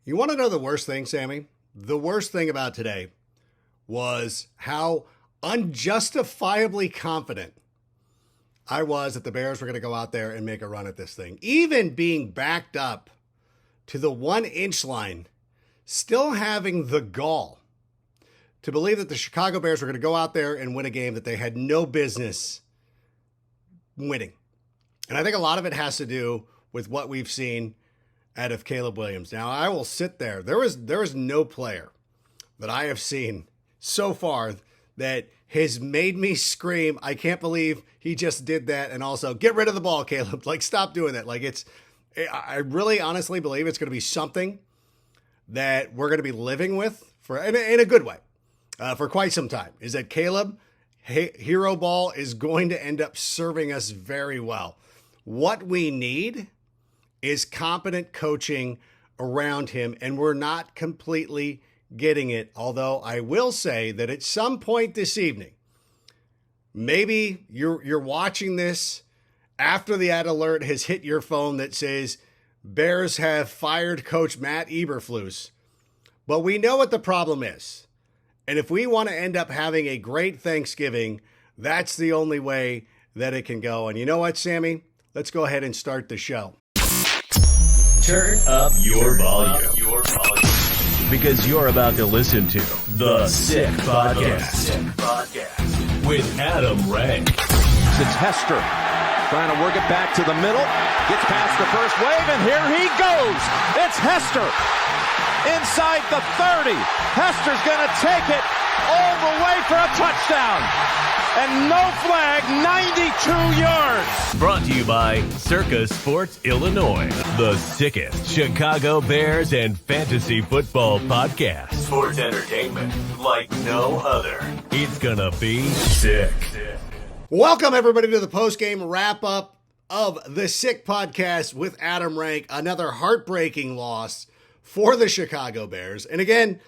You want to know the worst thing, Sammy? The worst thing about today was how unjustifiably confident I was that the Bears were going to go out there and make a run at this thing. Even being backed up to the 1-inch line, still having the gall to believe that the Chicago Bears were going to go out there and win a game that they had no business winning. And I think a lot of it has to do with what we've seen out of Caleb Williams. Now, I will sit there. There is no player that I have seen so far that has made me scream, I can't believe he just did that. And also, get rid of the ball, Caleb. Like, stop doing that. Like, I really honestly believe it's going to be something that we're going to be living with in a good way for quite some time. Is that Caleb, hero ball, is going to end up serving us very well. What we need is competent coaching around him, and we're not completely getting it. Although I will say that at some point this evening, maybe you're watching this after the ad alert has hit your phone that says Bears have fired Coach Matt Eberflus. But we know what the problem is. And if we want to end up having a great Thanksgiving, that's the only way that it can go. And you know what, Sammy? Let's go ahead and start the show. Turn up your volume. Because you're about to listen to The Sick Podcast. With Adam Rank. It's Hester trying to work it back to the middle. Gets past the first wave, and here he goes. It's Hester inside the 30. Hester's going to take it all the way for a touchdown. And no flag, 92 yards. Brought to you by Circa Sports Illinois, the sickest Chicago Bears and fantasy football podcast. Sports entertainment like no other. It's gonna be sick. Welcome, everybody, to the postgame wrap-up of the Sick Podcast with Adam Rank. Another heartbreaking loss for the Chicago Bears. And again,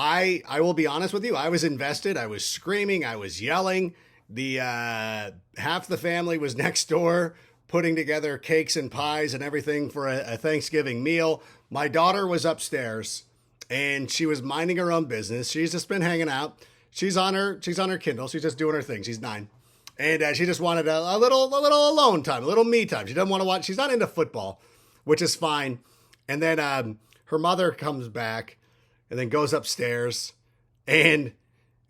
I will be honest with you. I was invested. I was screaming. I was yelling. The half the family was next door putting together cakes and pies and everything for a Thanksgiving meal. My daughter was upstairs and she was minding her own business. She's just been hanging out. She's on her Kindle. She's just doing her thing. She's 9. And she just wanted a little alone time, a little me time. She doesn't want to watch. She's not into football, which is fine. And then her mother comes back and then goes upstairs and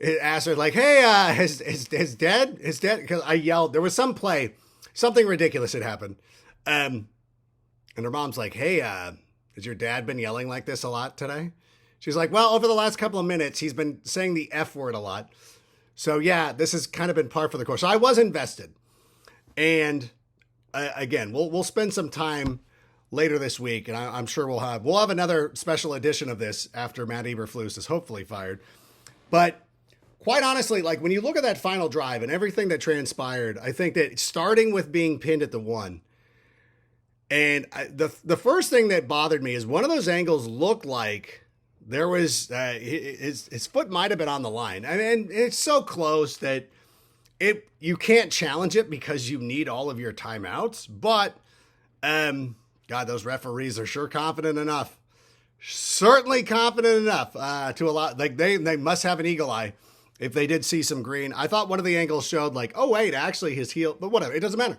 asks her, like, hey, is dad? Because I yelled. There was something ridiculous had happened. And her mom's like, hey, has your dad been yelling like this a lot today? She's like, well, over the last couple of minutes, he's been saying the F word a lot. So yeah, this has kind of been par for the course. So I was invested. And again, we'll spend some time later this week, and I'm sure we'll have another special edition of this after Matt Eberflus is hopefully fired. But quite honestly, like when you look at that final drive and everything that transpired, I think that starting with being pinned at the 1, and the first thing that bothered me is one of those angles looked like there was his foot might have been on the line. I mean, it's so close that you can't challenge it because you need all of your timeouts. But God, those referees are sure confident enough. Certainly confident enough to allow, like they must have an eagle eye if they did see some green. I thought one of the angles showed like, oh wait, actually his heel, but whatever, it doesn't matter.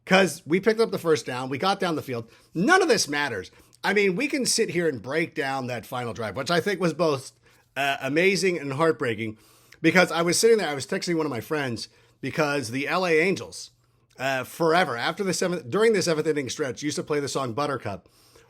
Because we picked up the first down, we got down the field. None of this matters. I mean, we can sit here and break down that final drive, which I think was both amazing and heartbreaking, because I was sitting there, I was texting one of my friends because the LA Angels forever during the 7th inning stretch used to play the song Buttercup,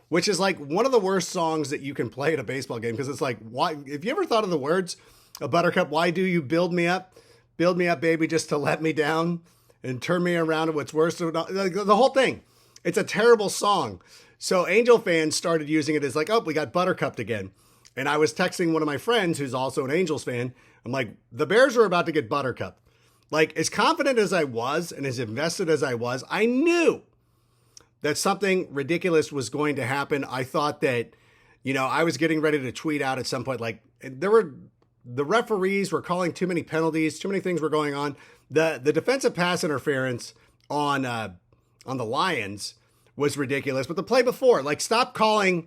which is like one of the worst songs that you can play at a baseball game. Because it's like, why, if you ever thought of the words of Buttercup, why do you build me up, baby, just to let me down and turn me around to what's worse? The whole thing. It's a terrible song. So Angel fans started using it as like, oh, we got Buttercupped again. And I was texting one of my friends who's also an Angels fan. I'm like, the Bears are about to get Buttercup. Like, as confident as I was and as invested as I was, I knew that something ridiculous was going to happen. I thought that, I was getting ready to tweet out at some point, like the referees were calling too many penalties, too many things were going on. The defensive pass interference on the Lions was ridiculous. But the play before, like, stop calling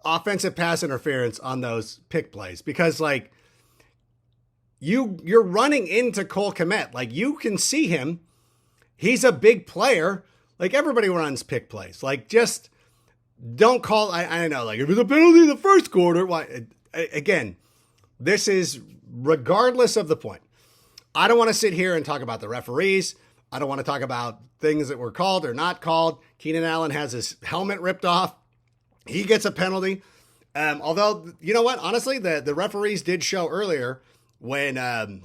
offensive pass interference on those pick plays because like you're running into Cole Kmet. Like you can see him. He's a big player. Like everybody runs pick plays. Like just don't call. I know like if it's a penalty in the first quarter. Why? Again, this is regardless of the point. I don't want to sit here and talk about the referees. I don't want to talk about things that were called or not called. Keenan Allen has his helmet ripped off. He gets a penalty. Although, you know what? Honestly, the referees did show earlier when,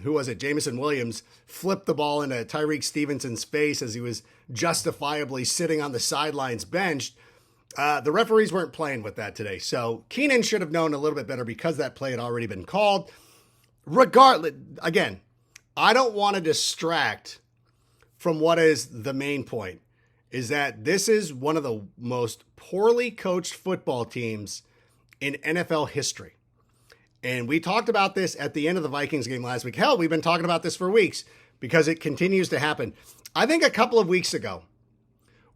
who was it? Jamison Williams flipped the ball into Tyreek Stevenson's face as he was justifiably sitting on the sidelines benched. The referees weren't playing with that today. So Keenan should have known a little bit better because that play had already been called. Regardless, again, I don't want to distract from what is the main point, is that this is one of the most poorly coached football teams in NFL history. And we talked about this at the end of the Vikings game last week. Hell, we've been talking about this for weeks because it continues to happen. I think a couple of weeks ago,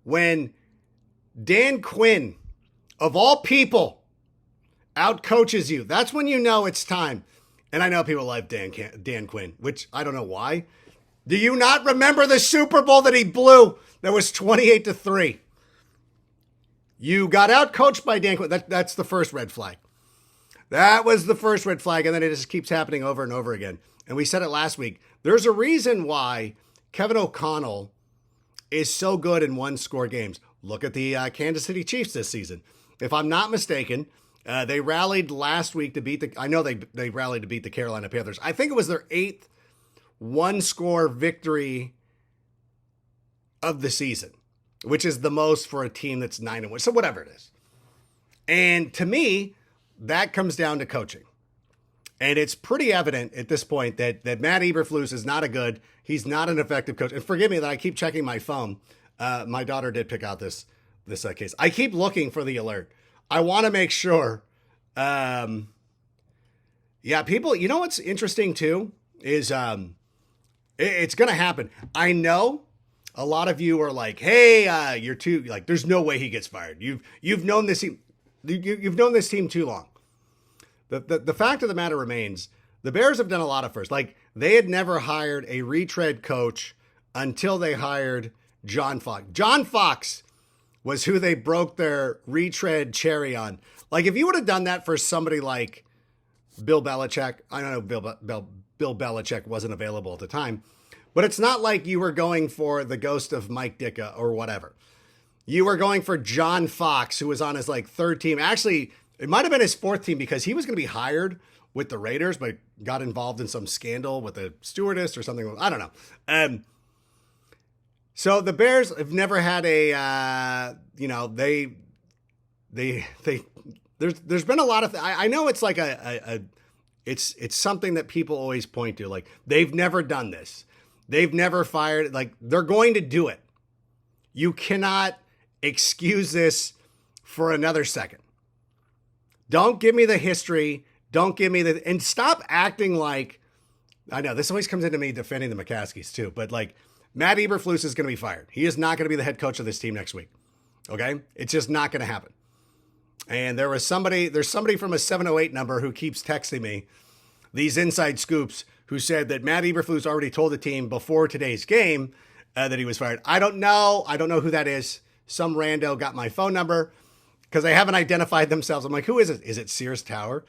when Dan Quinn, of all people, outcoaches you, that's when you know it's time. And I know people like Dan Quinn, which I don't know why. Do you not remember the Super Bowl that he blew that was 28-3? You got outcoached by Dan Quinn. That's the first red flag. That was the first red flag, and then it just keeps happening over and over again. And we said it last week. There's a reason why Kevin O'Connell is so good in one-score games. Look at the Kansas City Chiefs this season. If I'm not mistaken, they rallied last week to beat they rallied to beat the Carolina Panthers. I think it was their 8th one-score victory of the season, which is the most for a team that's 9-1. So whatever it is. And to me, that comes down to coaching. And it's pretty evident at this point that Matt Eberflus is not he's not an effective coach. And forgive me that I keep checking my phone. My daughter did pick out this case. I keep looking for the alert. I want to make sure. People, you know what's interesting too is it's going to happen. I know a lot of you are like, hey, you're too, like, there's no way he gets fired. You've known this team. You've known this team too long. The fact of the matter remains, the Bears have done a lot of firsts. Like, they had never hired a retread coach until they hired John Fox. John Fox was who they broke their retread cherry on. Like, if you would have done that for somebody like Bill Belichick, I don't know, Bill Belichick wasn't available at the time, but it's not like you were going for the ghost of Mike Ditka or whatever. You were going for John Fox, who was on his like third team. Actually, it might have been his fourth team because he was going to be hired with the Raiders, but got involved in some scandal with a stewardess or something. I don't know. So the Bears have never had a, there's been a lot of, I know it's like it's something that people always point to. Like, they've never done this. They've never fired, like, they're going to do it. You cannot excuse this for another second. Don't give me the history. Don't give me and stop acting like, I know this always comes into me defending the McCaskies too, but like, Matt Eberflus is going to be fired. He is not going to be the head coach of this team next week. Okay. It's just not going to happen. And there's somebody from a 708 number who keeps texting me these inside scoops who said that Matt Eberflus already told the team before today's game that he was fired. I don't know who that is. Some rando got my phone number because they haven't identified themselves. I'm like, who is it? Is it Sears Tower?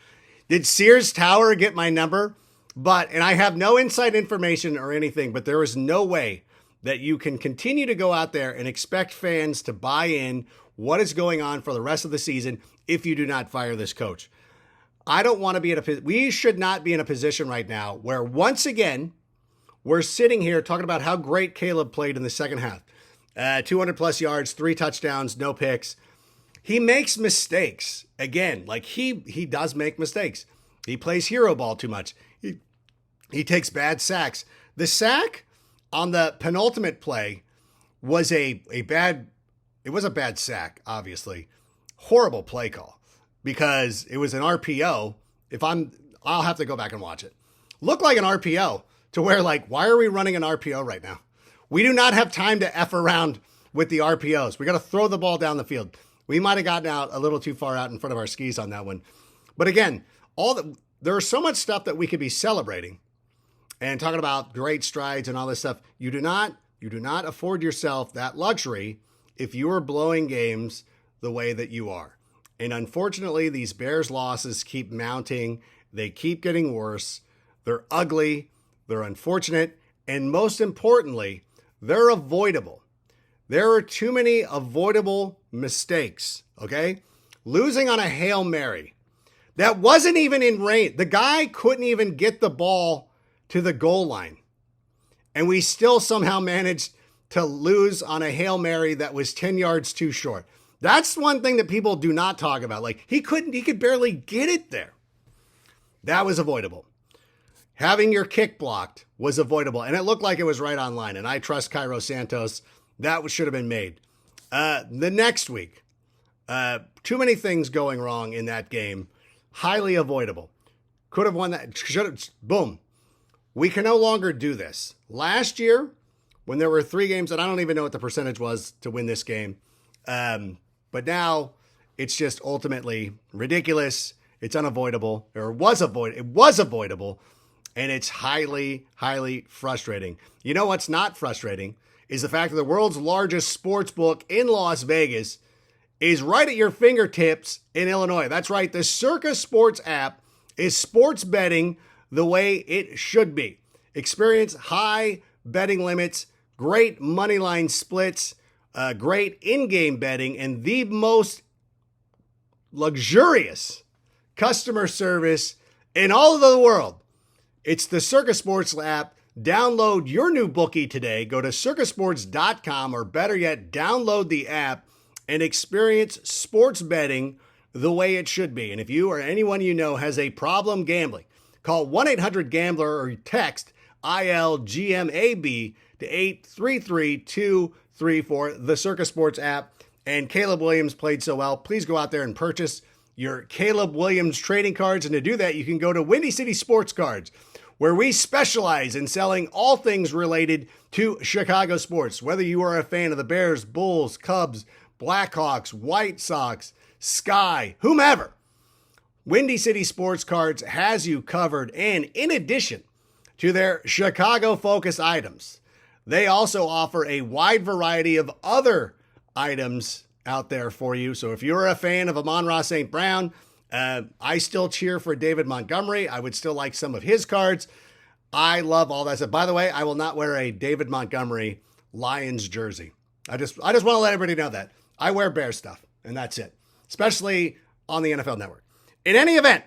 Did Sears Tower get my number? And I have no inside information or anything, but there is no way that you can continue to go out there and expect fans to buy in what is going on for the rest of the season if you do not fire this coach. I don't want to be we should not be in a position right now where once again, we're sitting here talking about how great Caleb played in the second half. 200 plus yards, 3 touchdowns, no picks. He makes mistakes. Again, like he does make mistakes. He plays hero ball too much. He takes bad sacks. The sack on the penultimate play was a bad sack, obviously. Horrible play call because it was an RPO. I'll have to go back and watch it. Looked like an RPO to where, like, why are we running an RPO right now? We do not have time to F around with the RPOs. We got to throw the ball down the field. We might have gotten out a little too far out in front of our skis on that one. But again, there's so much stuff that we could be celebrating and talking about great strides and all this stuff. You do not afford yourself that luxury if you are blowing games the way that you are. And unfortunately, these Bears losses keep mounting. They keep getting worse. They're ugly. They're unfortunate. And most importantly, they're avoidable. There are too many avoidable mistakes, okay? Losing on a Hail Mary. That wasn't even in range. The guy couldn't even get the ball to the goal line. And we still somehow managed to lose on a Hail Mary that was 10 yards too short. That's one thing that people do not talk about. Like, he could barely get it there. That was avoidable. Having your kick blocked was avoidable. And it looked like it was right on line. And I trust Cairo Santos. That should have been made. The next week, too many things going wrong in that game. Highly avoidable. Could have won that. Should have. Boom. We can no longer do this. Last year, when there were 3 games, and I don't even know what the percentage was to win this game, but now it's just ultimately ridiculous. It's unavoidable, or it was avoidable, and it's highly, highly frustrating. You know what's not frustrating is the fact that the world's largest sports book in Las Vegas is right at your fingertips in Illinois. That's right. The Circa Sports app is sports betting the way it should be. Experience high betting limits, great money line splits, great in-game betting, and the most luxurious customer service in all of the world. It's the Circa Sports app. Download your new bookie today. Go to circasports.com, or better yet, download the app and experience sports betting the way it should be. And if you or anyone you know has a problem gambling, call 1-800-GAMBLER or text ILGMAB to 833-234, the Circa Sports app. And Caleb Williams played so well. Please go out there and purchase your Caleb Williams trading cards. And to do that, you can go to Windy City Sports Cards, where we specialize in selling all things related to Chicago sports. Whether you are a fan of the Bears, Bulls, Cubs, Blackhawks, White Sox, Sky, whomever, Windy City Sports Cards has you covered. And in addition to their Chicago-focused items, they also offer a wide variety of other items out there for you. So if you're a fan of Amon-Ra St. Brown, I still cheer for David Montgomery. I would still like some of his cards. I love all that stuff. By the way, I will not wear a David Montgomery Lions jersey. I just want to let everybody know that. I wear Bear stuff, and that's it, especially on the NFL Network. In any event,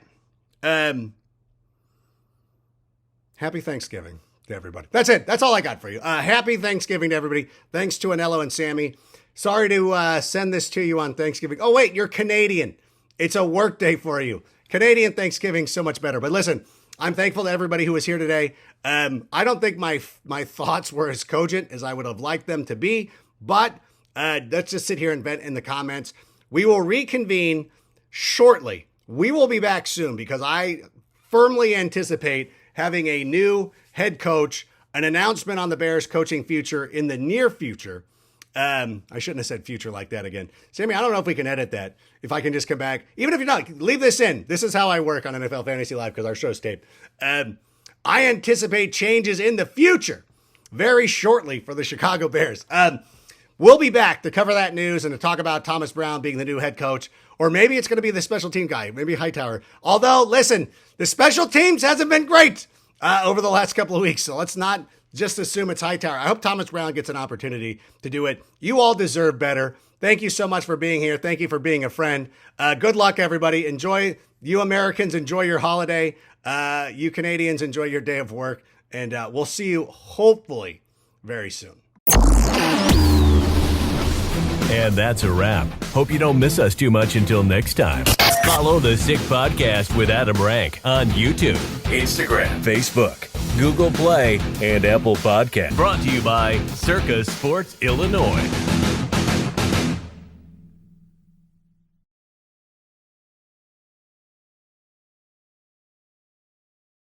happy Thanksgiving to everybody. That's it. That's all I got for you. Happy Thanksgiving to everybody. Thanks to Anello and Sammy. Sorry to send this to you on Thanksgiving. Oh, wait, you're Canadian. It's a work day for you. Canadian Thanksgiving, so much better. But listen, I'm thankful to everybody who was here today. I don't think my thoughts were as cogent as I would have liked them to be, but let's just sit here and vent in the comments. We will reconvene shortly. We will be back soon because I firmly anticipate having a new head coach, an announcement on the Bears coaching future in the near future. I shouldn't have said future like that again. Sammy, I don't know if we can edit that. If I can just come back, even if you're not, leave this in. This is how I work on NFL Fantasy Live because our show's taped. I anticipate changes in the future very shortly for the Chicago Bears. We'll be back to cover that news and to talk about Thomas Brown being the new head coach, or maybe it's going to be the special team guy, maybe Hightower. Although, listen, the special teams hasn't been great over the last couple of weeks, so let's not just assume it's Hightower. I hope Thomas Brown gets an opportunity to do it. You all deserve better. Thank you so much for being here. Thank you for being a friend. Good luck, everybody. Enjoy. You Americans, enjoy your holiday. You Canadians, enjoy your day of work. And we'll see you hopefully very soon. And that's a wrap. Hope you don't miss us too much until next time. Follow the Sick Podcast with Adam Rank on YouTube, Instagram, Facebook, Google Play, and Apple Podcasts. Brought to you by Circa Sports Illinois.